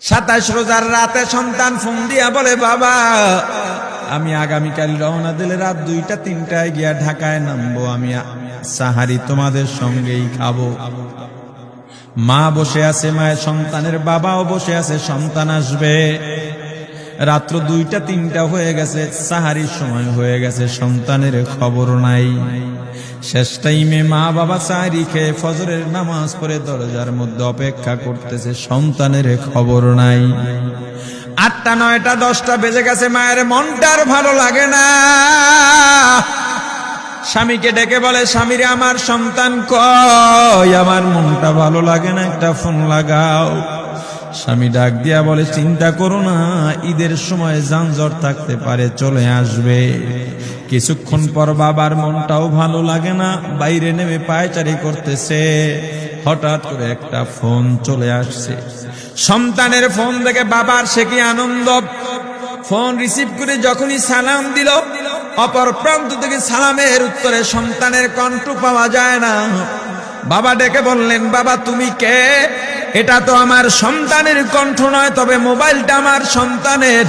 27 রোজার রাতে সন্তান ফোন দিয়া বলে, বাবা আমি আগামীকাল রওনা দিলে রাত 2টা-3টায় গিয়া ঢাকায় নামবো, আমি সাহারি তোমাদের সঙ্গেই খাবো। মা বসে আছে, মায়ের সন্তানের বাবাও বসে আছে, সন্তান আসবে। রাত্র 2টা-3টা হয়ে গেছে, সাহারির সময় হয়ে গেছে, সন্তানের খবর নাই। শেষ টাইমে মা বাবা সাহারি খেয়ে ফজরের নামাজ পড়ে দরজার মধ্যে অপেক্ষা করতেছে, সন্তানের খবর নাই। 8টা, 9টা, 10টা বেজে গেছে, মায়ের মনটার ভালো লাগে না। স্বামীকে ডেকে বলে, স্বামীরে আমার সন্তান কই, আমার মনটা ভালো লাগে না, একটা ফোন লাগাও। স্বামী ডাক দিয়া বলে, চিন্তা করো না, ঈদের সময় যানজট থাকতে পারে, চলে আসবে। কিছুক্ষণ পর বাবার মনটাও ভালো লাগে না, বাইরে নেমে পায়চারি করতেছে। হঠাৎ করে একটা ফোন চলে আসছে। সন্তানের ফোন দেখে বাবার সে কি আনন্দ। ফোন রিসিভ করে যখনই সালাম দিল, অপর প্রান্ত থেকে সালামের উত্তরে সন্তানের কণ্ঠ পাওয়া যায় না। বাবা ডেকে বললেন, বাবা তুমি কে? এটা তো আমার সন্তানের কণ্ঠ নয়, তবে মোবাইলটা আমার সন্তানের।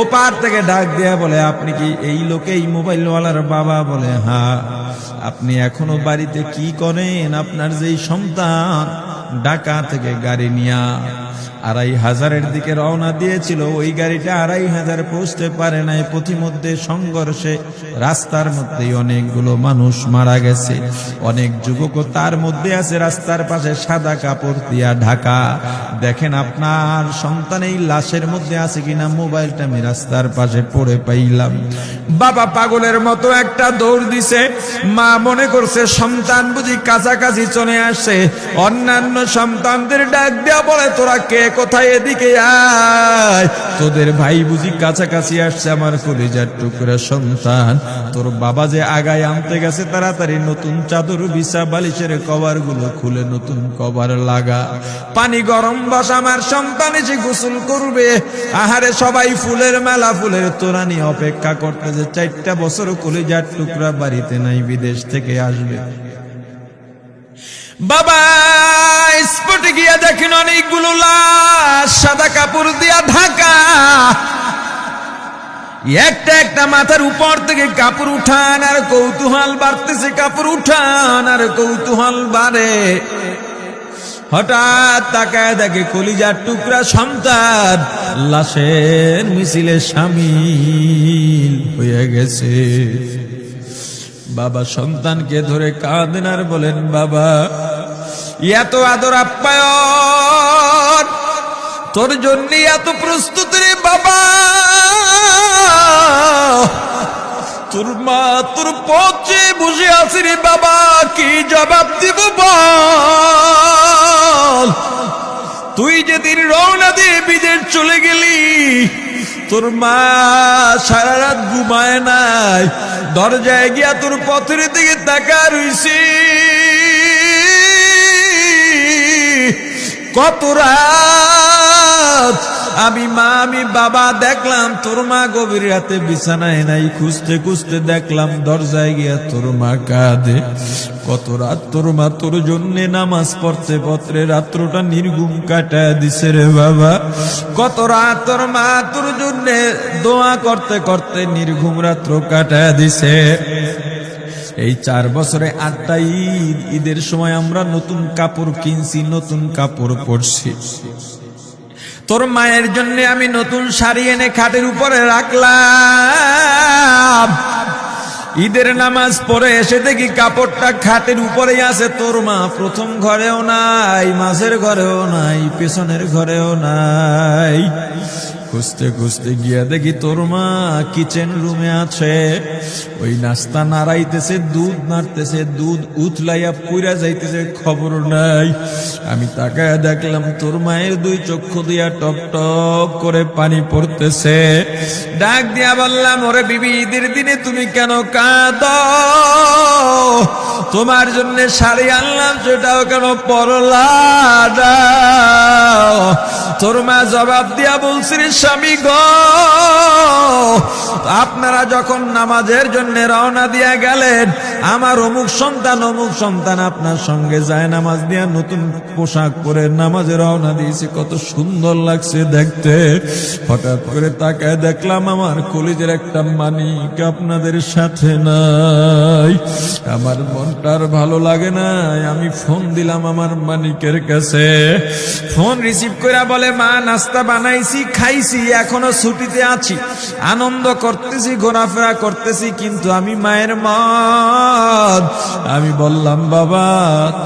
ওপার থেকে ডাক দেয়া বলে, আপনি কি এই লোকে, এই মোবাইলওয়ালার বাবা? বলে, হ্যাঁ। আপনি এখনো বাড়িতে কি করেন? আপনার যেই সন্তান ঢাকা থেকে গাড়ি নিয়া 2500-এর দিকে রওনা দিয়েছিল, ওই গাড়িটা 2500 পৌঁছতে পারে নাই। পথিমধ্যে সংঘর্ষে রাস্তার মধ্যে অনেকগুলো মানুষ মারা গেছে, অনেক যুবক তার মধ্যে আছে। রাস্তার পাশে সাদা কাপড় দিয়া ঢাকা। দেখেন আপনার সন্তান এই লাশের মধ্যে আছে কিনা। মোবাইলটা আমি রাস্তার পাশে পড়ে পাইলাম। বাবা পাগলের মতো একটা দৌড় দিছে। মা মনে করছে সন্তান বুঝি কাছাকাছি চলে আসছে। অন্যান্য সন্তানদের ডাক দেয়া বলে, তোরা কে, কোথায়, এদিকে আয়, তোদের ভাই বুঝি কাছাকাছি আসছে। আমার কলিজার টুকরা সন্তান, তোর বাবা যে আগায় আনতে গেছে, তাড়াতাড়ি নতুন চাদর বিছা, বালিশের কভার গুলো খুলে নতুন কভার লাগা, পানি গরম বস, আমার সন্তান এসে গোসল করবে। আহারে সবাই ফুলের মেলা, ফুলের তোড়া নিয়ে অপেক্ষা করতেছে। 4টা বছর কলিজার টুকরা বাড়িতে নাই, বিদেশ থেকে আসবে। বাবা স্পটে গিয়া দেখেন অনেকগুলো লাশ, সাদা কাপড় দিয়া ঢাকা। একটা একটা মাথার উপর থেকে কাপড় উঠান আর কৌতূহল বাড়তেছে, কাপড় উঠান আর কৌতূহল বাড়ে। হঠাৎ তাকায় দেখে কলিজার টুকরা সন্তান লাশের মিছিলে শামিল হয়ে গেছে। বাবা সন্তানকে ধরে কাঁদেন আর বলেন, বাবা এত আদর আপ্যায়ন তোর জন্য, এত প্রস্তুতি রে বাবা। তোর মা তোর পথে বসে আছে রে বাবা, কি জবাব দিব বল? তুই যেদিন রওনা দিয়ে বিদেশ চলে গেলি, তোর মা সারা রাত ঘুমায় নাই, দরজায় গিয়া তোর পথের দিকে তাকা রইছি। কত রাত আমি মা, আমি বাবা দেখলাম তোর মা গভীর রাতে বিছানায় নাই। খুঁজতে খুঁজতে দেখলাম দরজায় গিয়া তোর মা কাঁদে। কত রাত তোর মা তোর জন্য নামাজ পড়তে পড়তে রাত্রটা নির্ঘুম কাটায় দিছে রে বাবা। কত রাত তোর মা তোর জন্য দোয়া করতে করতে নির্ঘুম রাত্র কাটায় দিছে। এই 4 বছরে 8টা ঈদ, ঈদের সময় আমরা নতুন কাপড় কিনছি, নতুন কাপড় পরছি। তোর মায়ের জন্য আমি নতুন শাড়ি এনে খাটের উপরে রাখলাম। ঈদের নামাজ পড়ে এসে দেখি কাপড়টা খাটের উপরেই আছে। তোর মা প্রথম ঘরেও নাই, মাঝের ঘরেও নাই, পেছনের ঘরেও নাই। খুঁজতে খুঁজতে গিয়া দেখি তোর মা কিচেন রুমে আছে। ওই নাস্তা নাড়াইতেছে, দুধ নাড়তেছে, দুধ উথলাইয়া পুইরা যাইতেছে, খবর নাই। আমি তাকায় দেখলাম তোর মায়ের 2 চক্ষু দিয়া টক টক করে পানি পড়তেছে। ডাক দিয়া বললাম, ওরে বিবি, ঈদের দিনে তুমি কেন কাঁদো? তোমার জন্য শাড়ি আনলাম, সেটাও কেন পরলা? তোর মা জবাব দিয়া বলছে, রে স্বামী গো, আপনারা যখন নামাজের জন্য রওনা দিয়া গেলেন, আমার অমুক সন্তান আপনার সঙ্গে যায় নামাজ দিয়া নতুন পোশাক পরে নামাজে রওনা দিয়েছে, কত সুন্দর লাগছে দেখতে। হঠাৎ করে তাকায় দেখলাম আমার কলিজের একটা মানিক আপনাদের সাথে নাই। আমার মনটার ভালো লাগে না, আমি ফোন দিলাম আমার মানিকের কাছে। ফোন রিসিভ করে বলে, মা নাস্তা বানাইছি, খাইছি, এখনো ছুটিতে আছি, আনন্দ করতেছি, ঘোরাফেরা করতেছি, কিন্তু আমি মায়ের মত। আমি বললাম, বাবা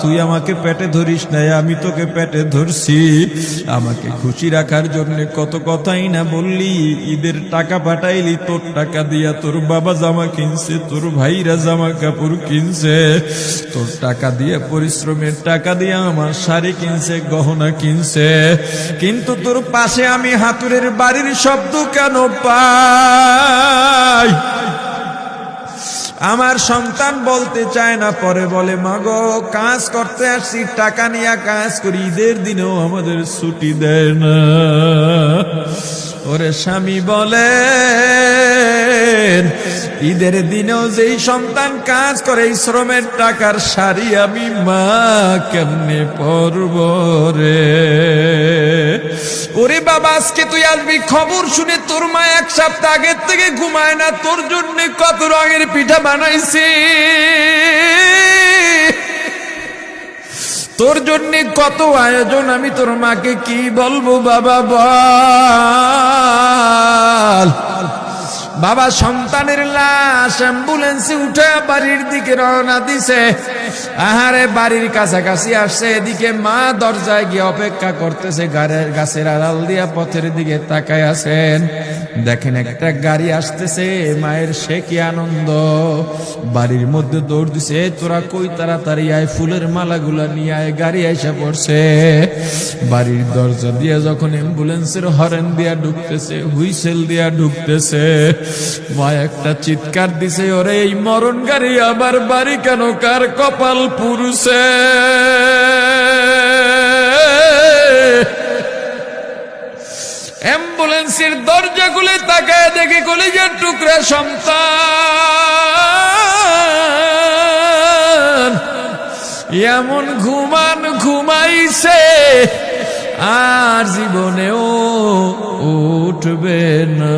তুই আমাকে পেটে ধরিস নাই, আমি তোকে পেটে ধরছি। আমাকে খুশি রাখার জন্য কত কথাই না বললি, ঈদের টাকা পাঠাইলি, তোর টাকা দিয়া তোর বাবা জামা কিনছে, তোর ভাইরা জামা কাপড় কিনছে, তোর টাকা দিয়ে পরিশ্রমের টাকা দিয়ে আমার শাড়ি কিনছে, গহনা কিনছে, কিন্তু তোর পাশে আমি হাতুড়ের বাড়ির শব্দ কেন পাই? আমার সন্তান বলতে চায় না, পরে বলে, মাগো কাজ করতে আসছি, টাকা নিয়ে কাজ করি, ঈদের দিনেও আমাদের ছুটি দেয় না। ওরে স্বামী বলে, ঈদের দিনেও যেই সন্তান কাজ করে, এই শ্রমের টাকার শাড়ি আমি মা কেমনে পরব রে? ওরে বাবা, আজকে তুই আসবি, খবর শুনে তোর মা এক সপ্তাহ আগের থেকে ঘুমায় না, তোর জন্য কত রঙের পিঠা বানাইছি, তোর জন্য কত আয়োজন, আমি তোর মাকে কি বলবো বাবা বল। বাবা সন্তানের লাশ অ্যাম্বুলেন্সে উঠে বাড়ির দিকে রওনা দিছে। আহারে বাড়ির কাছাকাছি আসছে, এদিকে মা দরজায় গিয়ে অপেক্ষা করতেছে, গাছের আড়াল দিয়া পথের দিকে তাকায় আছেন। দেখেন একটা গাড়ি আসতেছে, মায়ের সে কি আনন্দ, বাড়ির মধ্যে দৌড় দিছে, তোরা কই তাড়াতাড়ি আয়, ফুলের মালাগুলা নিয়ে আয়, গাড়ি এসে পড়ছে। বাড়ির দরজা দিয়ে যখন অ্যাম্বুলেন্সের হরেন দিয়া ঢুকতেছে, হুইসেল দিয়া ঢুকতেছে, মা একটা চিৎকার দিছে, ওরে এই মরণ গাড়ি আবার বাড়ি কেন, কার কপাল পুরুষে? অ্যাম্বুলেন্সের দরজা খুলে তাকায় দেখে কলিজার টুকরা সন্তান এমন ঘুমাইছে, আর জীবনেও উঠবে না।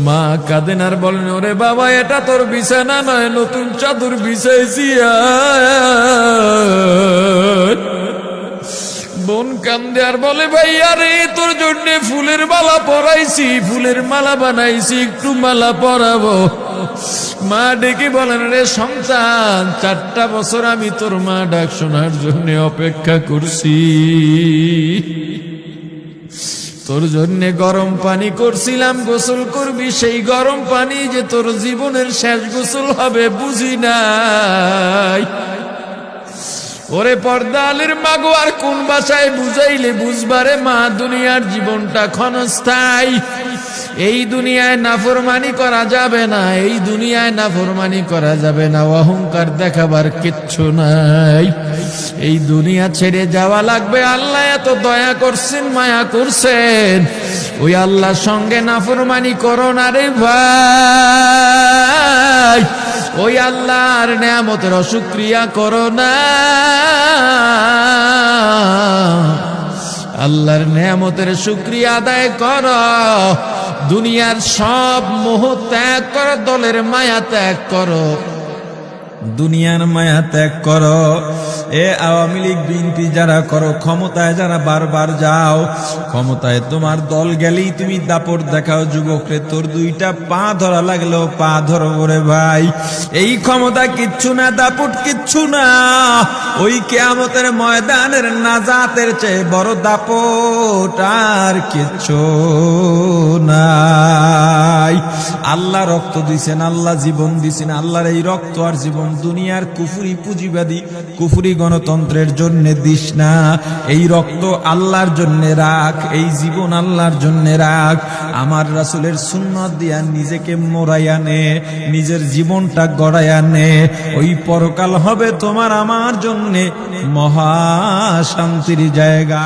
মা কাঁদেন আর বলেন, ওরে বাবা এটা তোর বিছানা নয়, নতুন চাদর বিছাইছি। বোন কান্দে আর বলে, ভাই আরে তোর জন্য ফুলের মালা পরাইছি, ফুলের মালা বানাইছি, একটু মালা পরাবো। মা ডেকে বলেন, রে সন্তান, 4টা বছর আমি তোর মা ডাক শোনার জন্য অপেক্ষা করছি, তোর জন্য গরম পানি করছিলাম, গোসল করবি, সেই গরম পানি যে তোর জীবনের শেষ গোসল হবে বুঝি নাই। ওরে পর্দালের মাগো, আর কোন ভাষায় বুঝাইলে বুঝবারে মা, দুনিয়ার জীবনটা ক্ষণস্থায়ী, এই দুনিয়ায় নাফরমানি করা যাবে না, এই দুনিয়ায় নাফরমানি করা যাবে না, অহংকার দেখাবার কিচ্ছু নাই, এই দুনিয়া ছেড়ে যাওয়া লাগবে। আল্লাহ এত দয়া করছেন, মায়া করছেন, ওই আল্লাহর সঙ্গে নাফরমানি করো না রে ভাই, ওই আল্লাহর নেয়ামতের অশুকরিয়া করো না, আল্লাহর নেয়ামতের শুকরিয়া আদায় করো, দুনিয়ার সব মোহ ত্যাগ করো, দলের মায়া ত্যাগ করো, দুনিয়ার মায়া ত্যাগ করো। এ আওয়ামী লীগ বিএনপি যারা করো, ক্ষমতায় যারা বারবার যাও, ক্ষমতায় তোমার দল গেলেই তুমি দাপট দেখাও, যুবকরে তোর 2টা পা ধরা লাগলেও পা ধরো রে ভাই, এই ক্ষমতা কিচ্ছু না, দাপট কিচ্ছু না, ওই কিয়ামতের ময়দানের নাজাতের চেয়ে বড় দাপট আর কিচ্ছু নাই। আল্লাহ রক্ত দিছেন, আল্লাহ জীবন দিছেন, আল্লাহর এই রক্ত আর জীবন দুনিয়ার কুফরি পুঁজিবাদী কুফরি গণতন্ত্রের জন্য দিস না, এই রক্ত আল্লাহর জন্য রাখ, এই জীবন আল্লাহর জন্য রাখ। আমার রাসূলের সুন্নাত দিয়া নিজেকে মোড়াইয়া নে, নিজের জীবনটা গড়াইয়া নে, ওই পরকাল হবে তোমার আমার জন্য মহা শান্তির জায়গা।